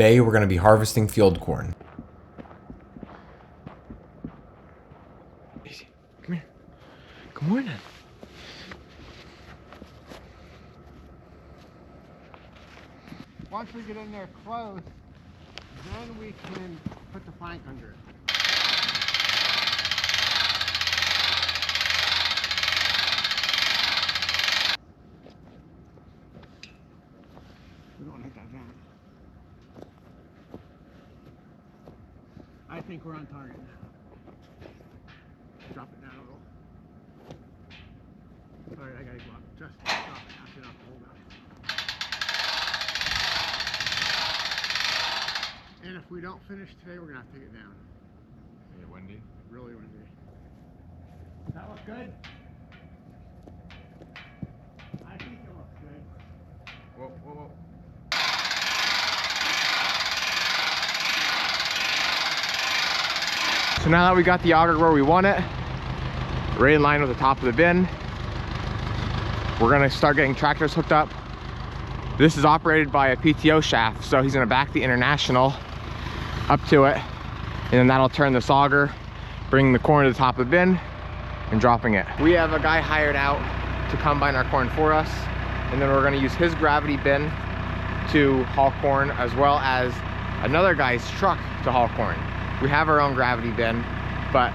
Today we're going to be harvesting field corn. Easy. Come here. Good morning. Once we get in there close, then we can put the plank under it. We don't hit that down. I think we're on target now. Drop it down a little. Sorry, I gotta go up. Just drop it now. So you don't have to hold on. And if we don't finish today, we're gonna have to take it down. Is it windy? Really windy. Does that look good? I think it looks good. Whoa, whoa, whoa. So now that we got the auger where we want it, right in line with the top of the bin, we're gonna start getting tractors hooked up. This is operated by a PTO shaft, so he's gonna back the International up to it, and then that'll turn this auger, bring the corn to the top of the bin, and dropping it. We have a guy hired out to combine our corn for us, and then we're gonna use his gravity bin to haul corn, as well as another guy's truck to haul corn. We have our own gravity bin, but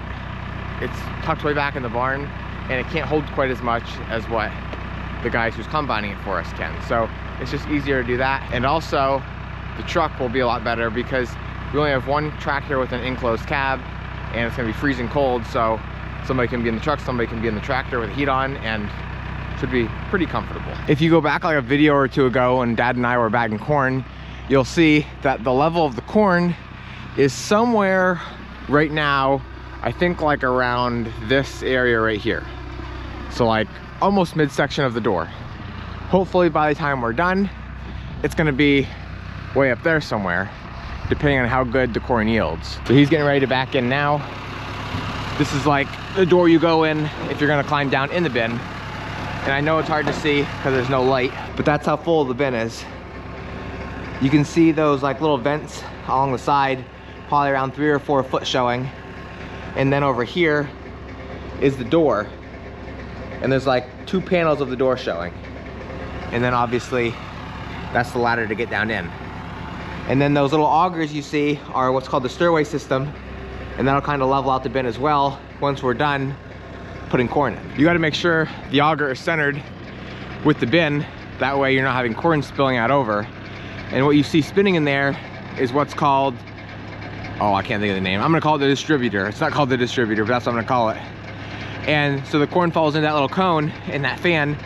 it's tucked way back in the barn, and it can't hold quite as much as what the guys who's combining it for us can. So it's just easier to do that. And also, the truck will be a lot better because we only have one tractor with an enclosed cab, and it's gonna be freezing cold, so somebody can be in the truck, somebody can be in the tractor with the heat on, and should be pretty comfortable. If you go back like a video or two ago when Dad and I were bagging corn, you'll see that the level of the corn is somewhere right now, I think like around this area right here. So like almost midsection of the door. Hopefully by the time we're done, it's gonna be way up there somewhere, depending on how good the corn yields. So he's getting ready to back in now. This is like the door you go in if you're gonna climb down in the bin. And I know it's hard to see because there's no light, but that's how full the bin is. You can see those like little vents along the side, probably around 3 or 4 foot showing. And then over here is the door. And there's like 2 panels of the door showing. And then obviously that's the ladder to get down in. And then those little augers you see are what's called the stairway system. And that'll kind of level out the bin as well once we're done putting corn in. You gotta make sure the auger is centered with the bin. That way you're not having corn spilling out over. And what you see spinning in there is what's called, oh, I can't think of the name. I'm gonna call it the distributor. It's not called the distributor, but that's what I'm gonna call it. And so the corn falls into that little cone, and that fan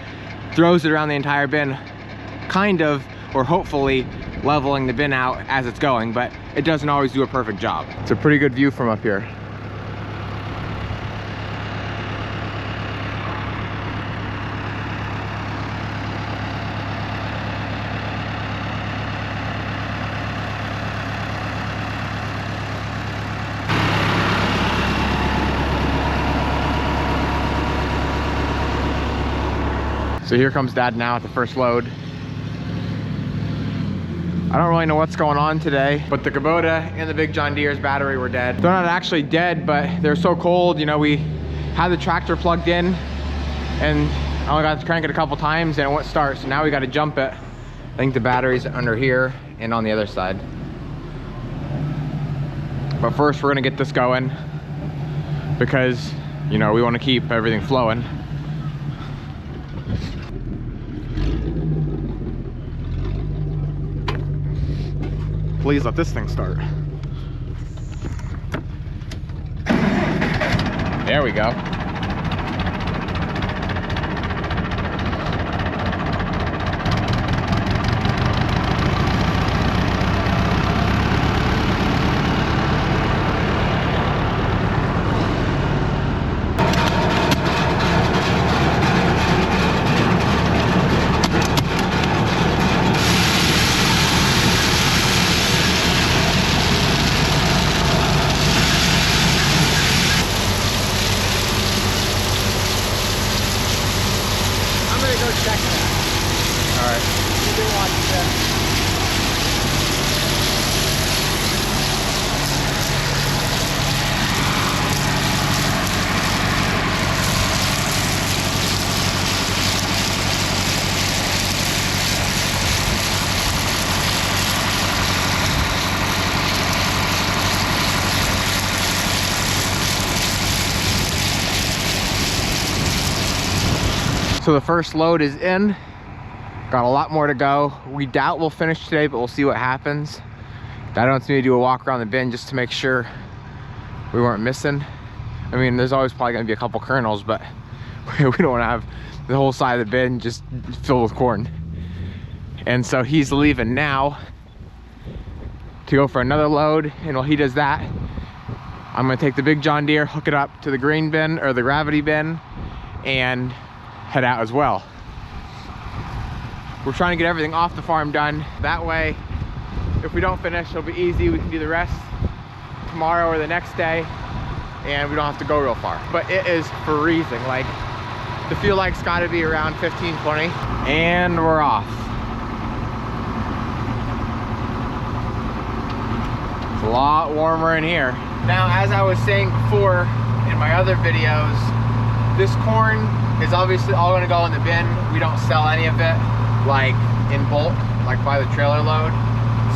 throws it around the entire bin, kind of, or hopefully, leveling the bin out as it's going, but it doesn't always do a perfect job. It's a pretty good view from up here. So here comes Dad now at the first load. I don't really know what's going on today, but the Kubota and the big John Deere's battery were dead. They're not actually dead, but they're so cold. You know, we had the tractor plugged in and I only got to crank it a couple times and it wouldn't start. So now we got to jump it. I think the battery's under here and on the other side. But first we're gonna get this going because, you know, we want to keep everything flowing. Please let this thing start. There we go. So the first load is in. Got a lot more to go. We doubt we'll finish today, but we'll see what happens. Dad wants me to do a walk around the bin just to make sure we weren't missing. I mean, there's always probably gonna be a couple kernels, but we don't wanna have the whole side of the bin just filled with corn. And so he's leaving now to go for another load, and while he does that, I'm gonna take the big John Deere, hook it up to the grain bin or the gravity bin, and head out as well. We're trying to get everything off the farm done. That way, if we don't finish, it'll be easy. We can do the rest tomorrow or the next day, and we don't have to go real far. But it is freezing. Like, the fuel light's gotta be around 15, 20, and we're off. It's a lot warmer in here. Now, as I was saying before in my other videos, this corn is obviously all gonna go in the bin. We don't sell any of it like in bulk, like by the trailer load.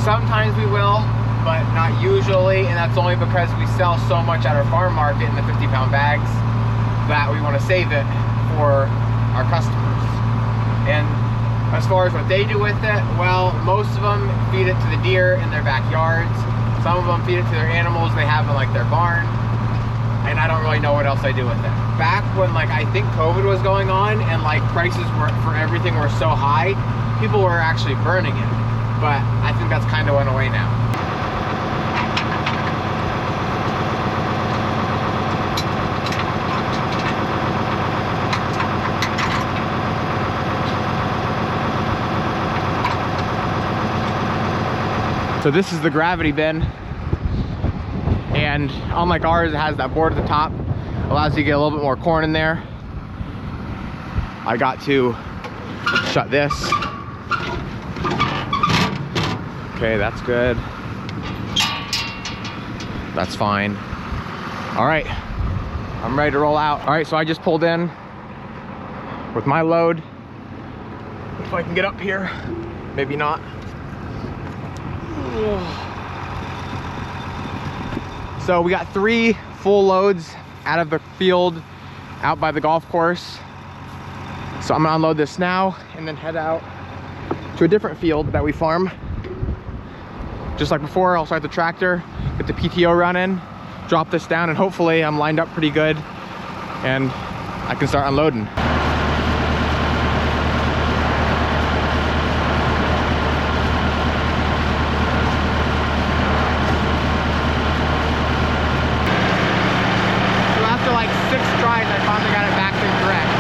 Sometimes we will, but not usually, and that's only because we sell so much at our farm market in the 50-pound bags that we want to save it for our customers. And as far as what they do with it, well, most of them feed it to the deer in their backyards. Some of them feed it to their animals they have in like their barn, and I don't really know what else they do with it. Back when, like, I think COVID was going on and like prices for everything were so high, people were actually burning it. But I think that's kind of went away now. So this is the gravity bin, and unlike ours, it has that board at the top, allows you to get a little bit more corn in there. I got to shut this. Okay, that's good. That's fine. All right, I'm ready to roll out. All right, so I just pulled in with my load. If I can get up here, maybe not. So we got 3 full loads out of the field, out by the golf course. So I'm gonna unload this now and then head out to a different field that we farm. Just like before, I'll start the tractor, get the PTO running, drop this down, and hopefully I'm lined up pretty good and I can start unloading. So after like 6 tries, I finally got it back to correct.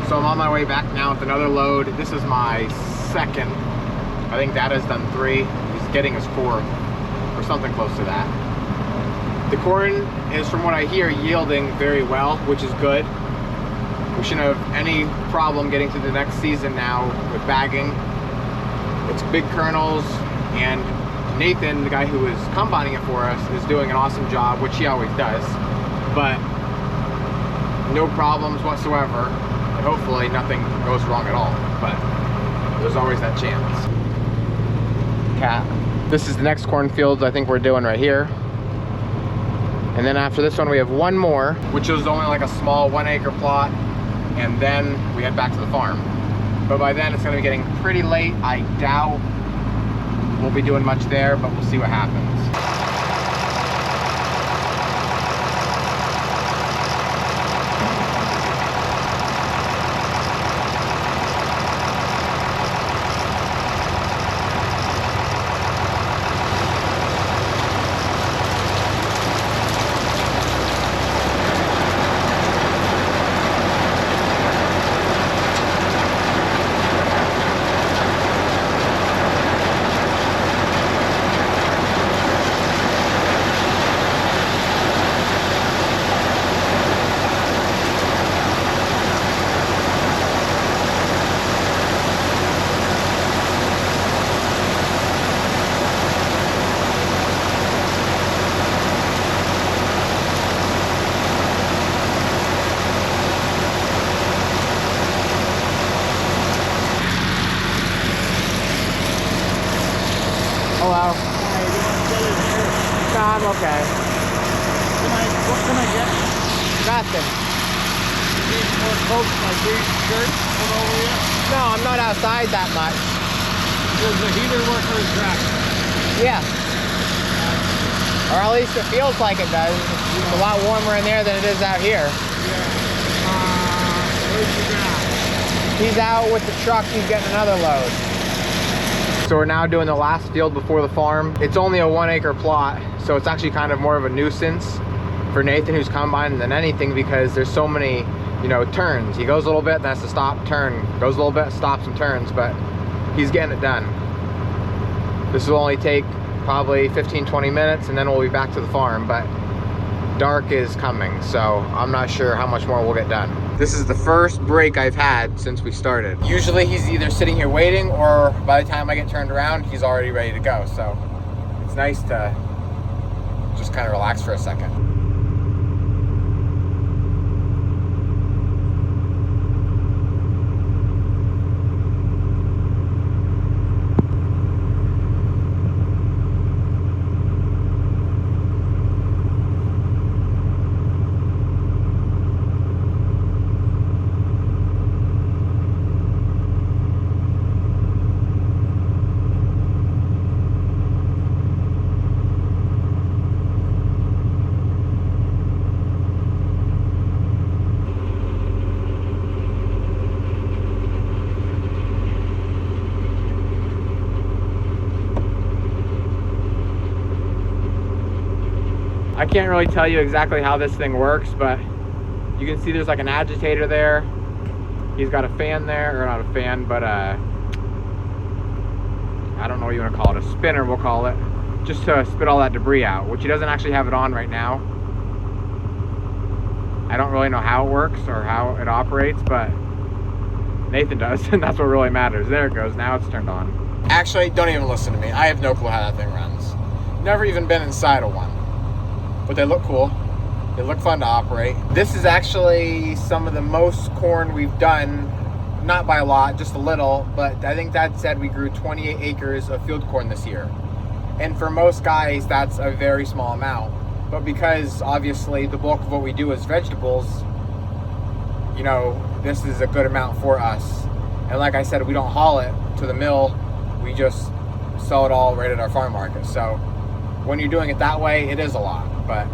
So I'm on my way back now with another load. This is my second. I think Dada's done 3. He's getting his 4th or something close to that. The corn is, from what I hear, yielding very well, which is good. We shouldn't have any problem getting to the next season now with bagging. It's big kernels, and Nathan, the guy who is combining it for us, is doing an awesome job, which he always does. But no problems whatsoever, and hopefully nothing goes wrong at all. But there's always that chance. Cat. This is the next cornfields I think we're doing right here. And then after this one we have one more, which is only like a small 1 acre plot, and then we head back to the farm. But by then it's gonna be getting pretty late. I doubt we'll be doing much there, but we'll see what happens. Hello. Hey, you want to get in here? No, I'm okay. What can I get? Nothing. You need more coats like these shirts put over here? No, I'm not outside that much. Does the heater work or is that? Yeah. Or at least it feels like it does. It's a lot warmer in there than it is out here. Yeah. Where's your guy? He's out with the truck. He's getting another load. So we're now doing the last field before the farm. It's only a 1 acre plot, so it's actually kind of more of a nuisance for Nathan, who's combining, than anything, because there's so many, you know, turns. He goes a little bit, then has to stop, turn, goes a little bit, stops and turns, but he's getting it done. This will only take probably 15-20 minutes, and then we'll be back to the farm, but dark is coming, so I'm not sure how much more we'll get done. This is the first break I've had since we started. Usually he's either sitting here waiting, or by the time I get turned around, he's already ready to go. So it's nice to just kind of relax for a second. I can't really tell you exactly how this thing works, but you can see there's like an agitator there. He's got a fan there, or not a fan, but I don't know what you want to call it, a spinner we'll call it, just to spit all that debris out, which he doesn't actually have it on right now. I don't really know how it works or how it operates, but Nathan does, and that's what really matters. There it goes, now it's turned on. Actually, don't even listen to me. I have no clue how that thing runs. Never even been inside of one. But they look cool. They look fun to operate. This is actually some of the most corn we've done, not by a lot, just a little, but I think Dad said we grew 28 acres of field corn this year. And for most guys, that's a very small amount. But because obviously the bulk of what we do is vegetables, you know, this is a good amount for us. And like I said, we don't haul it to the mill, we just sell it all right at our farm market. So when you're doing it that way, it is a lot. But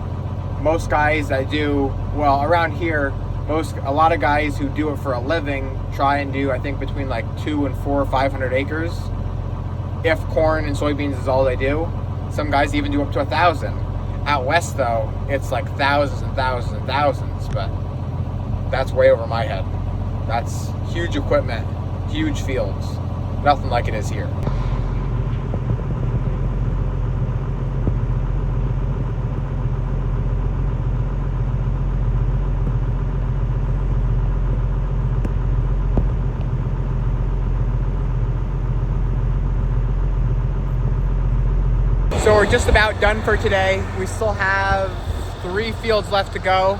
most guys that do, well, around here, a lot of guys who do it for a living try and do, I think, between like 200 and 400 or 500 acres. If corn and soybeans is all they do. Some guys even do up to 1,000. Out west though, it's like thousands and thousands and thousands, but that's way over my head. That's huge equipment, huge fields. Nothing like it is here. So we're just about done for today. We still have 3 fields left to go,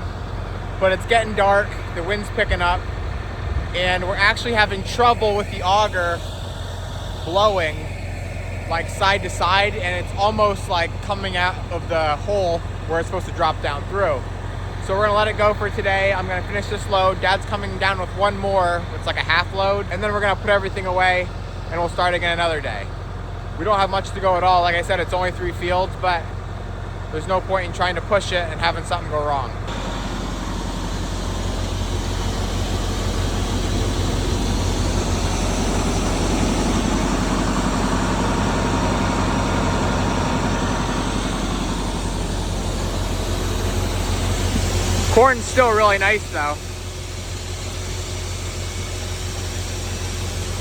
but it's getting dark, the wind's picking up, and we're actually having trouble with the auger blowing like side to side, and it's almost like coming out of the hole where it's supposed to drop down through. So we're gonna let it go for today. I'm gonna finish this load. Dad's coming down with one more. It's like a half load, and then we're gonna put everything away and we'll start again another day. We don't have much to go at all. Like I said, it's only 3 fields, but there's no point in trying to push it and having something go wrong. Corn's still really nice though.